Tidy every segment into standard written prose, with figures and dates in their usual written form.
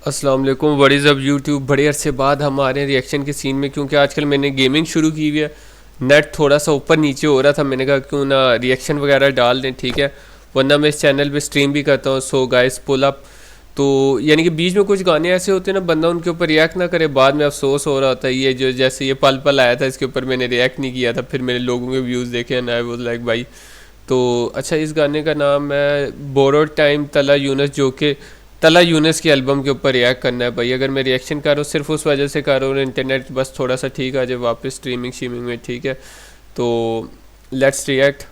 अस्सलाम वालेकुम, what is up YouTube. बड़े अरसे बाद हम आ रहे हैं रिएक्शन के सीन में, क्योंकि आजकल मैंने गेमिंग शुरू की हुई है। नेट थोड़ा सा ऊपर नीचे हो रहा था, मैंने कहा क्यों ना रिएक्शन वगैरह डाल दें, ठीक है। वरना मैं इस चैनल पे स्ट्रीम भी करता हूँ। So guys pull up. तो यानी कि बीच में कुछ गाने ऐसे होते हैं ना, बंदा उनके ऊपर रिएक्ट ना करे, बाद में अफसोस हो रहा होता है। ये जो जैसे ये पल पल आया था, इसके ऊपर मैंने रिएक्ट नहीं किया था, फिर मैंने लोगों के व्यूज़ देखे एंड आई वाज लाइक भाई। तो अच्छा, इस गाने का नाम है बोरोड टाइम तला यूनस, जो कि तला यूनस की एल्बम के ऊपर रिएक्ट करना है भाई। अगर मैं रिएक्शन कर रहा हूँ सिर्फ उस वजह से कर रहा हूँ, इंटरनेट बस थोड़ा सा ठीक आ जाए वापस स्ट्रीमिंग शीमिंग में, ठीक है। तो लेट्स रिएक्ट।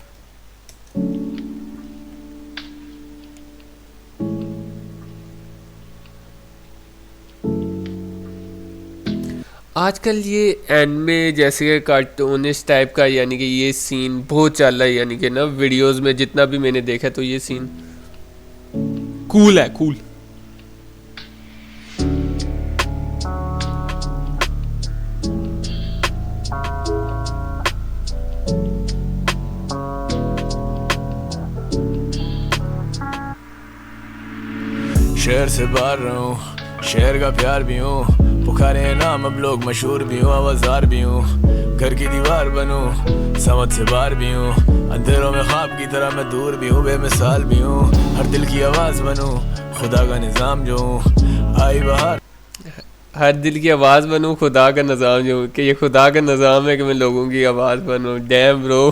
आजकल ये एनमे जैसे कार्टूनिस्ट टाइप का यानी कि ये सीन बहुत चल रहा है, यानी कि ना वीडियोस में जितना भी मैंने देखा तो ये सीन कूल है, कूल। शहर से बाहर रहूं, शहर का प्यार भी हूँ, पुकारे नाम अब लोग मशहूर भी हूँ, आवाज़ार भी हूँ, घर की दीवार बनूं, समझ से बाहर भी हूँ, अंधेरों में ख्वाब की तरह मैं दूर भी हूँ, बेमिसाल भी हूँ, हर दिल की आवाज़ बनूं, खुदा का निज़ाम जो हूँ, आई बहार। हर दिल की आवाज़ बनूं, खुदा का निज़ाम जो हूँ, कि ये खुदा का निज़ाम है कि मैं लोगों की आवाज़ बनूं। Damn bro,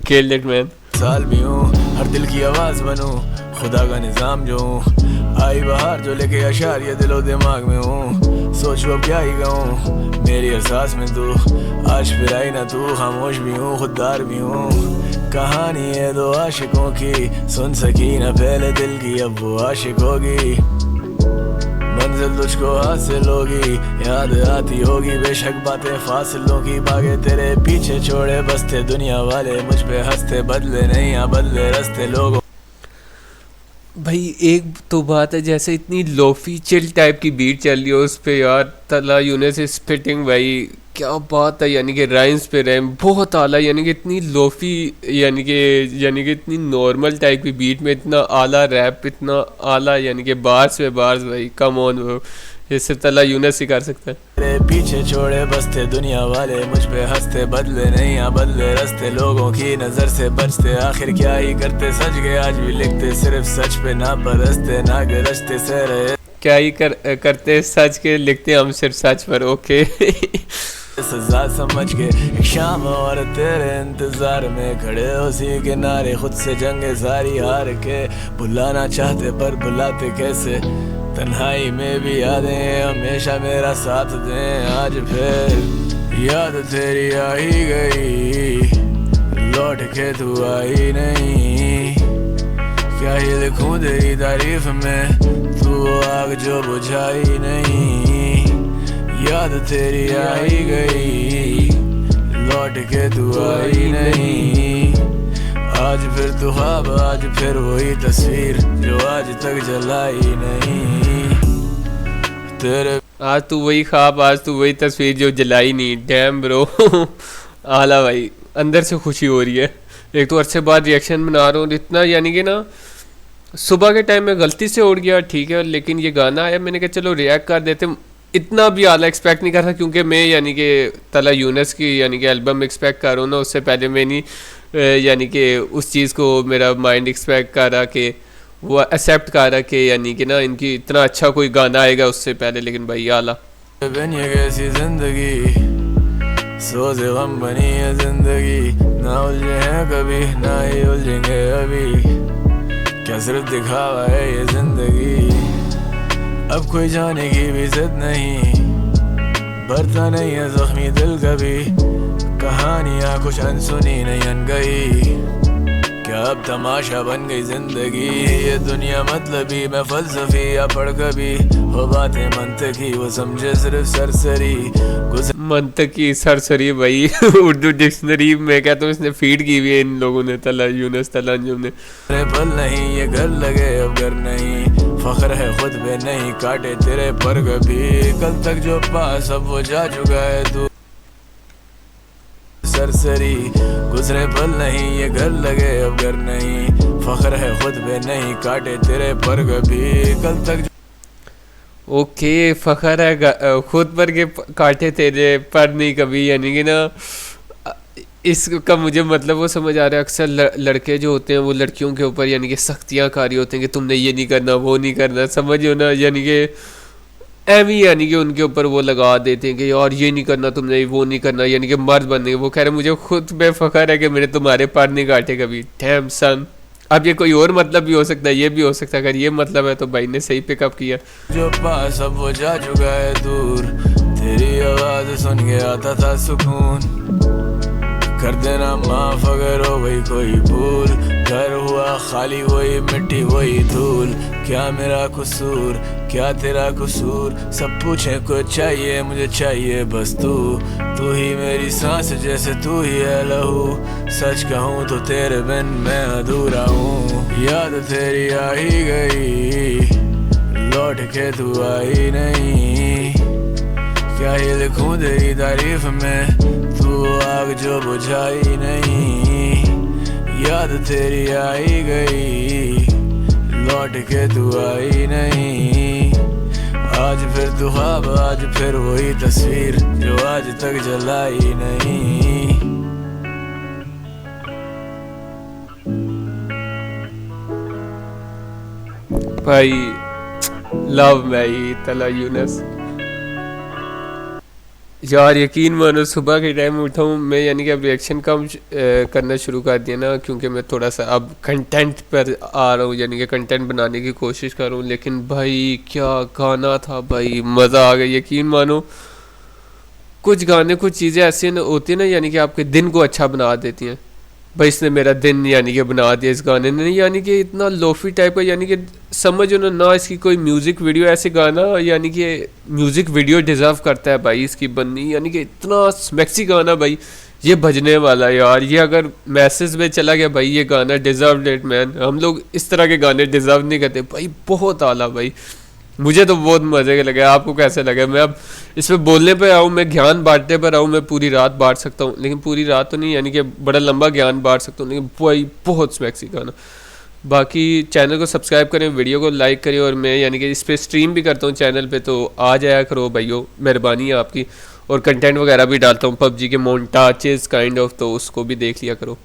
killed it man. साल भी हूँ, हर दिल की आवाज़ बनूं, खुदा का निज़ाम जो हूँ, आई बहार जो लेके अशार ये दिलो दिमाग में हूँ, सोचो अब क्या ही कहूँ, मेरी एहसास में तू आज फिर आई ना तू, खामोश भी हूँ, खुददार भी हूँ, कहानी है दो आशिकों की, सुन सकी ना पहले दिल की अब वो आशिक होगी, मंजिल तुझको हासिल होगी, याद आती होगी बेशक बातें फासिलों की, भागे तेरे पीछे छोड़े बसते दुनिया वाले, मुझ पे हंसते बदले नहीं या बदले रस्ते लोगों। भाई एक तो बात है, जैसे इतनी लोफी चिल टाइप की बीट चल रही है उस पे यार, तला यूनिस स्पिटिंग भाई क्या बात है। यानी कि राइम्स पे रैम बहुत आला, यानी कि इतनी लोफी, यानी कि इतनी नॉर्मल टाइप की बीट में इतना आला रैप, इतना आला, यानी कि बार्स पे बार्स भाई, कम ऑन वो, ये सिर्फ तला यूनिस ही कर सकता है। तेरे पीछे छोड़े बसते दुनिया वाले, मुझ पे हंसते बदले नहीं या बदले रस्ते लोगों की नजर से बचते, आखिर क्या ही करते सच गए आज भी लिखते, सिर्फ सच पे ना बरसते ना गरजते से रहे, क्या ही करते सच के लिखते हम सिर्फ सच पर। ओके। सजा समझ के एक शाम और तेरे इंतजार में खड़े उसी किनारे, खुद से जंगे सारी हार के, बुलाना चाहते पर बुलाते कैसे, तन्हाई में भी यादें हमेशा मेरा साथ दें, आज फिर याद तेरी आ ही गई, लौट के तू आई नहीं, क्या ही लिखूं तेरी तारीफ में, तू आग जो बुझाई नहीं, याद तेरी आई गई, लौट के तू आई नहीं, आज फिर तू ख्वाब, आज फिर वही तस्वीर जो आज तक जलाई नहीं, तेरे आज तू वही ख्वाब, आज तू वही तस्वीर जो जलाई नहीं। डैम ब्रो, आला भाई, अंदर से खुशी हो रही है। एक तो अरसे बाद रिएक्शन बना रहा हूँ इतना, यानी कि ना सुबह के टाइम में गलती से उड़ गया, ठीक है, लेकिन ये गाना आया, मैंने कहा चलो रिएक्ट कर देते। इतना भी आला एक्सपेक्ट नहीं कर रहा, क्योंकि मैं यानी कि तला यूनस की यानी कि एल्बम एक्सपेक्ट कर रहा हूँ ना, उससे पहले मैं नहीं यानी कि उस चीज़ को मेरा माइंड एक्सपेक्ट कर रहा कि वो एक्सेप्ट कर रहा कि यानी कि ना इनकी इतना अच्छा कोई गाना आएगा उससे पहले, लेकिन भाई आला। बनी कैसी जिंदगी, सोचे गम बनी है जिंदगी, ना उलझे हैं कभी ना ही उलझेंगे अभी, क्या सिर्फ दिखावा है ये जिंदगी, अब कोई जाने की भी जिद नहीं, भरता नहीं है जख्मी दिल कभी, कहानियाँ कुछ अनसुनी नहीं अनगई, क्या अब तमाशा बन गई जिंदगी, ये दुनिया मतलबी मैं फलसफी या पढ़ कभी, हो बातें मंतकी वो समझे सिर्फ सरसरी, मंतकी सरसरी भाई। उर्दू डिक्शनरी में कहता हूँ इसने फीड की हुई है इन लोगों ने, तला यूनस तला अंजुम ने। पल नहीं ये घर लगे अब घर नहीं, फख्र है खुद पे नहीं काटे तेरे पर कभी, कल तक जो पास अब वो जा चुका है तू सरसरी, गुजरे पल नहीं ये घर लगे अब घर नहीं, फख्र है खुद पे नहीं काटे तेरे पर कभी, कल तक ओके, फ़ख्र है खुद पर के काटे तेरे पर नहीं कभी, यानी कि ना अ, इसका मुझे मतलब वो समझ आ रहा है। अक्सर लड़के जो होते हैं वो लड़कियों के ऊपर यानी कि सख्तियाँ कारी होते हैं कि तुमने ये नहीं करना वो नहीं करना, समझो ना, यानी कि एवी, यानी कि उनके ऊपर वो लगा देते हैं कि यार ये नहीं करना तुमने वो नहीं करना, यानी कि मर्द बनने। वो कह रहे मुझे खुद पे फ़ख्र है कि मैंने तुम्हारे पर नहीं काटे कभी। डैम सन। अब ये कोई और मतलब भी हो सकता है, ये भी हो सकता है। अगर ये मतलब है तो भाई ने सही पिकअप किया। जो पास अब वो जा चुका है दूर, तेरी आवाज सुन के आता था सुकून। कर देना माफ अगर हो गई कोई भूल, घर हुआ खाली वही मिट्टी वही धूल। क्या मेरा कसूर क्या तेरा कसूर, सब पूछे कुछ चाहिए मुझे चाहिए बस तू। तू ही मेरी सांस जैसे तू ही है लहू, सच कहूँ तो तेरे बिन मैं अधूरा हूँ। याद तेरी आ ही गई, लौट के तू आई नहीं। क्या ही लिखूं तेरी तारीफ में, तू आग जो बुझाई नहीं। याद तेरी आई गई, लौट के तू आई नहीं। आज फिर तू ख्वाब, आज फिर वही तस्वीर जो आज तक जलाई नहीं। भाई लव भाई तला यूनस। यार यकीन मानो सुबह के टाइम उठा हूँ मैं, यानी कि अब रिएक्शन कम करना शुरू कर दिया ना, क्योंकि मैं थोड़ा सा अब कंटेंट पर आ रहा हूँ, यानी कि कंटेंट बनाने की कोशिश कर रहा हूँ। लेकिन भाई क्या गाना था भाई, मज़ा आ गया यकीन मानो। कुछ गाने कुछ चीज़ें ऐसी होती हैं ना, यानी कि आपके दिन को अच्छा बना देती हैं। भाई इसने मेरा दिन यानी कि बना दिया इस गाने ने, यानी कि इतना लोफी टाइप का, यानी कि समझो ना इसकी कोई म्यूज़िक वीडियो, ऐसे गाना यानी कि म्यूज़िक वीडियो डिज़र्व करता है भाई इसकी बननी, यानी कि इतना स्मैक्सी गाना भाई। ये बजने वाला यार, ये अगर मैसेज में चला गया भाई ये गाना डिज़र्व इट मैन। हम लोग इस तरह के गाने डिज़र्व नहीं करते भाई, बहुत आला भाई। मुझे तो बहुत मज़े का लगा, आपको कैसे लगा? मैं अब इस पर बोलने पे आऊँ, मैं ज्ञान बांटने पर आऊँ, मैं पूरी रात बांट सकता हूँ, लेकिन पूरी रात तो नहीं, यानी कि बड़ा लंबा ज्ञान बांट सकता हूँ, लेकिन भाई बहुत स्मैक्सी गाना। बाकी चैनल को सब्सक्राइब करें, वीडियो को लाइक करें, और मैं यानी कि इस पर स्ट्रीम भी करता हूँ चैनल पे, तो आ जाया करो भाइयों, मेहरबानी है आपकी। और कंटेंट वगैरह भी डालता हूँ पबजी के मोन्टाचेस काइंड ऑफ, तो उसको भी देख लिया करो।